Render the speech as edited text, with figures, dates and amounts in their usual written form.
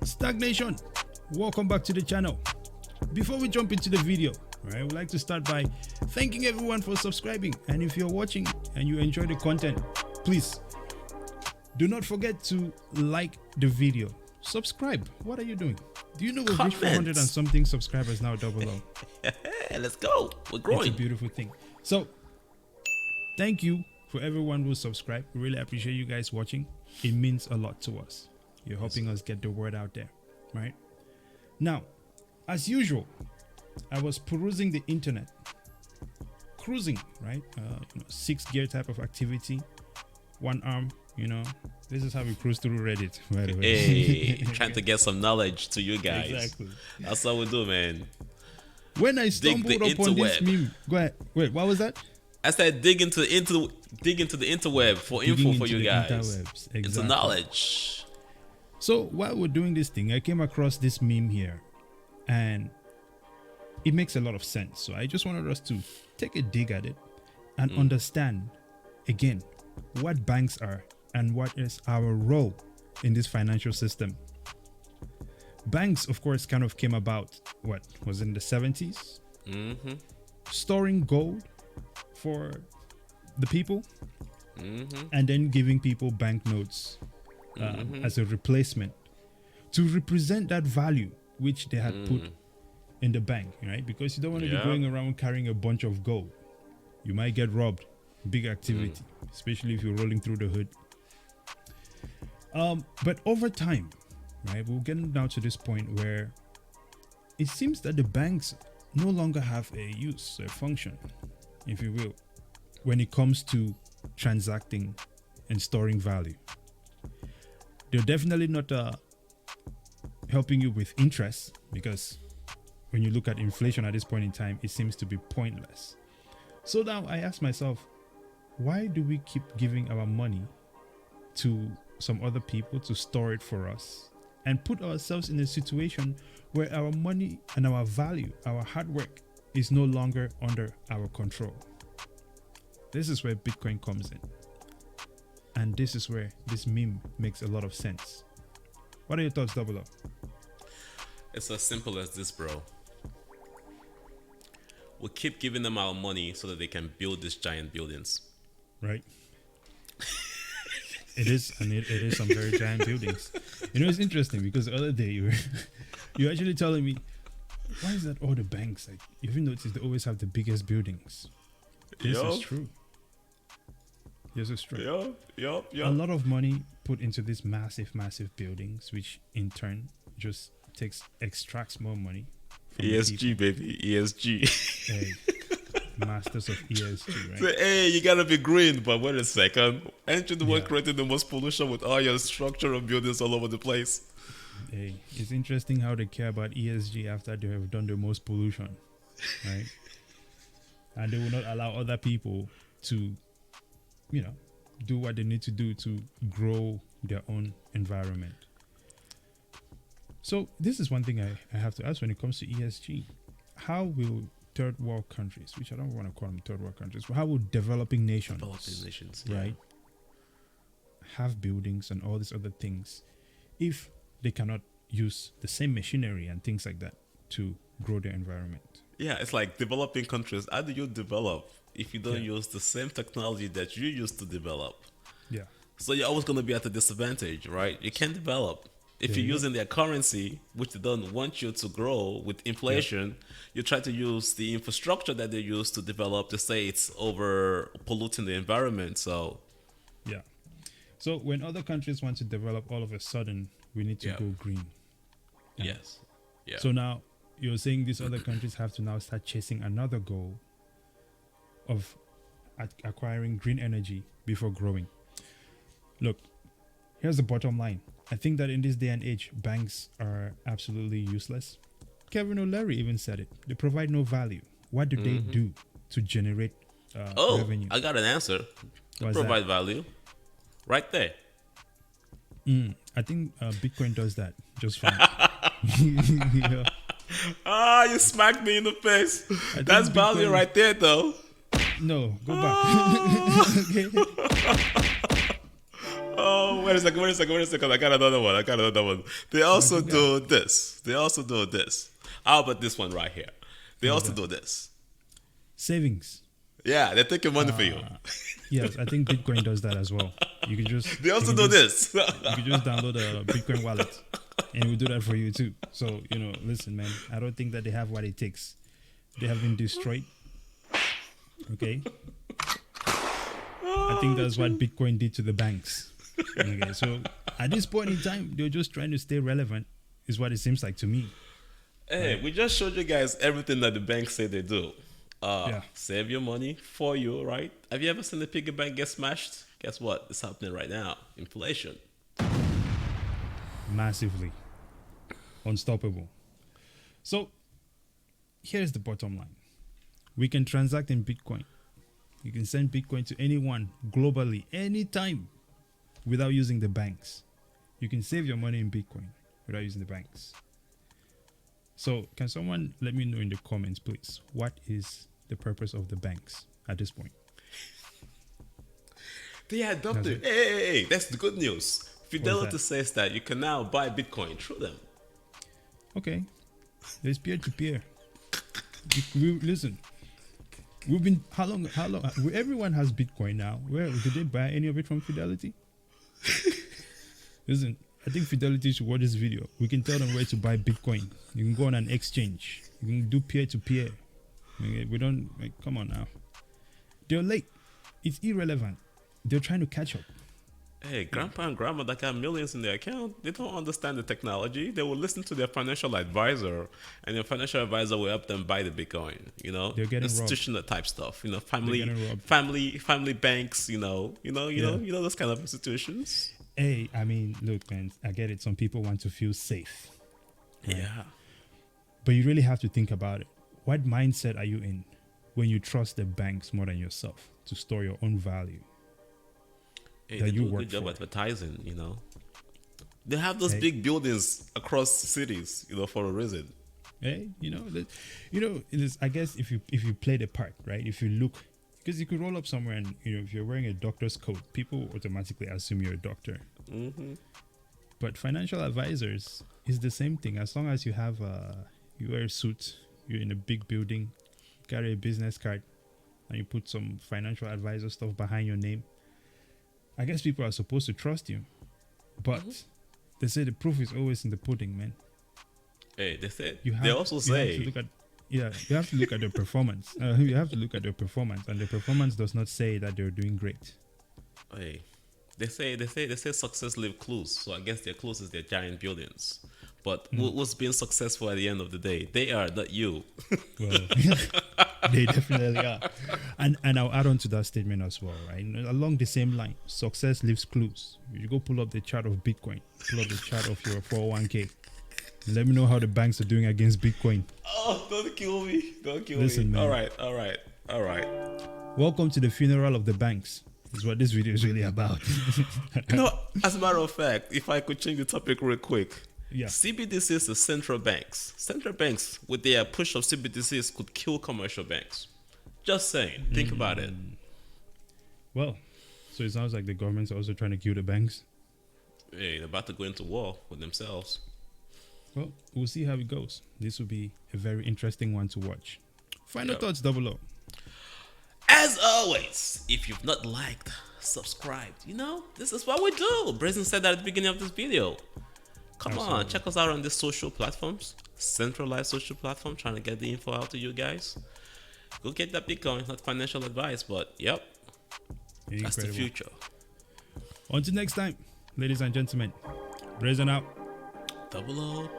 Stagnation, welcome back to the channel. Before we jump into the video, right, I would like to start by thanking everyone for subscribing. And if you're watching and you enjoy the content, please do not forget to like the video. Subscribe. What are you doing? Do you know we've reached 400 and something subscribers now, double O? Let's go. We're growing. It's a beautiful thing. So, thank you for everyone who subscribed. We really appreciate you guys watching. It means a lot to us. You're helping us get the word out there, right? Now, as usual, I was perusing the internet, cruising, right? 6-gear type of activity, one arm, This is how we cruise through Reddit, by the way. Hey, trying to get some knowledge to you guys. Exactly. That's what we do, man. When I stumbled upon this meme, go ahead. Wait, what was that? I said dig into the interweb for info for you guys. Exactly. It's a knowledge. So while we're doing this thing, I came across this meme here, and it makes a lot of sense. So I just wanted us to take a dig at it and understand, again, what banks are and what is our role in this financial system. Banks, of course, kind of came about, what was in the 70s? Storing gold for the people, and then giving people banknotes as a replacement to represent that value which they had put in the bank, right? Because you don't want to be going around carrying a bunch of gold. You might get robbed. Big activity, especially if you're rolling through the hood. But over time, right, we're getting down to this point where it seems that the banks no longer have a use, a function, if you will, when it comes to transacting and storing value. They're definitely not helping you with interest, because when you look at inflation at this point in time, it seems to be pointless. So now I ask myself, why do we keep giving our money to some other people to store it for us and put ourselves in a situation where our money and our value, our hard work, is no longer under our control? This is where Bitcoin comes in. And this is where this meme makes a lot of sense. What are your thoughts, Double O? It's as simple as this, bro. We keep giving them our money so that they can build these giant buildings. Right. It is some very giant buildings. It's interesting because the other day you're actually telling me, why is that all the banks, like, if you notice, they always have the biggest buildings? This is true. This is true. A lot of money put into these massive buildings, which in turn just extracts more money. ESG, baby. ESG. Hey, masters of ESG, right? So, hey, you gotta be green, but wait a second. Aren't you the one creating the most pollution with all your structural buildings all over the place? Hey, it's interesting how they care about ESG after they have done the most pollution, right? And they will not allow other people to, do what they need to do to grow their own environment. So this is one thing I have to ask when it comes to ESG. How will third world countries, which I don't want to call them third world countries, but how will developing nations, right, have buildings and all these other things if they cannot use the same machinery and things like that to grow their environment? Yeah, it's like developing countries. How do you develop if you don't use the same technology that you used to develop? Yeah. So you're always going to be at a disadvantage, right? You can't develop. If you're using their currency, which they don't want you to grow with inflation, you try to use the infrastructure that they use to develop to say it's over polluting the environment. So, yeah. So when other countries want to develop, all of a sudden, we need to go green. Yes. Yeah. So now you're saying these other countries have to now start chasing another goal of acquiring green energy before growing. Look, here's the bottom line. I think that in this day and age, banks are absolutely useless. Kevin O'Leary even said it. They provide no value. What do they do to generate revenue? I got an answer. They provide value. Right there. I think Bitcoin does that just fine. You smacked me in the face. That's value right there, though. No, go back. Okay. Oh, wait a second. I got another one. They also do this. How about this one right here? They What's also that? do this. Savings. Yeah, they're taking money for you. Yes, I think Bitcoin does that as well. You can just They also do this. you can just download a Bitcoin wallet, and it will do that for you too. So listen, man. I don't think that they have what it takes. They have been destroyed. Okay. I think that's what Bitcoin did to the banks. Okay, so at this point in time, they're just trying to stay relevant, is what it seems like to me. Hey, we just showed you guys everything that the banks say they do. Save your money for you, right? Have you ever seen the piggy bank get smashed? Guess what? It's happening right now. Inflation. Massively. Unstoppable. So here's the bottom line. We can transact in Bitcoin. You can send Bitcoin to anyone globally, anytime, without using the banks. You can save your money in Bitcoin without using the banks. So can someone let me know in the comments, please, what is the purpose of the banks at this point? They adopted. Hey, that's the good news. Fidelity says that you can now buy Bitcoin through them. Okay. There's peer-to-peer. Listen. We've been how long? Everyone has Bitcoin now. Where did they buy any of it from Fidelity? Listen, I think Fidelity should watch this video. We can tell them where to buy Bitcoin. You can go on an exchange. You can do peer-to-peer. Okay, we don't come on now. They're late. It's irrelevant. They're trying to catch up. Hey, grandpa and grandma that got millions in their account, they don't understand the technology. They will listen to their financial advisor, and their financial advisor will help them buy the Bitcoin. They're getting institutional robbed. Type stuff. Family banks. Those kind of institutions. Hey, I mean, look, man, I get it. Some people want to feel safe. Right? Yeah. But you really have to think about it. What mindset are you in when you trust the banks more than yourself to store your own value? Hey, they do a good job advertising, They have those big buildings across cities, for a reason. Hey, it is, I guess if you play the part, right? If you look, because you could roll up somewhere and, if you're wearing a doctor's coat, people automatically assume you're a doctor. Mm-hmm. But financial advisors is the same thing. As long as you have you wear a suit, you're in a big building, carry a business card, and you put some financial advisor stuff behind your name, I guess people are supposed to trust you. But they say the proof is always in the pudding, man. Hey, they say you have to look at their performance. You have to look at their performance, and the performance does not say that they're doing great. Hey, they say success leave clues. So I guess their clues is their giant buildings. But what's being successful at the end of the day? They are, not you. Well, they definitely are. And I'll add on to that statement as well, right? Along the same line, success leaves clues. You go pull up the chart of Bitcoin, pull up the chart of your 401k. Let me know how the banks are doing against Bitcoin. Oh, don't kill me. Listen, man. All right. Welcome to the funeral of the banks. Is what this video is really about. As a matter of fact, if I could change the topic real quick. Yeah. CBDCs are central banks. Central banks, with their push of CBDCs, could kill commercial banks. Just saying. Think about it. Well, so it sounds like the government's also trying to kill the banks. Hey, they're about to go into war with themselves. Well, we'll see how it goes. This will be a very interesting one to watch. Final thoughts, Double O. As always, if you've not liked, subscribed, this is what we do. Brazen said that at the beginning of this video. Come on, check us out on the social platforms, centralized social platform, trying to get the info out to you guys. Go get that Bitcoin, not financial advice, but that's the future. Until next time, ladies and gentlemen, Brazen out. Double up.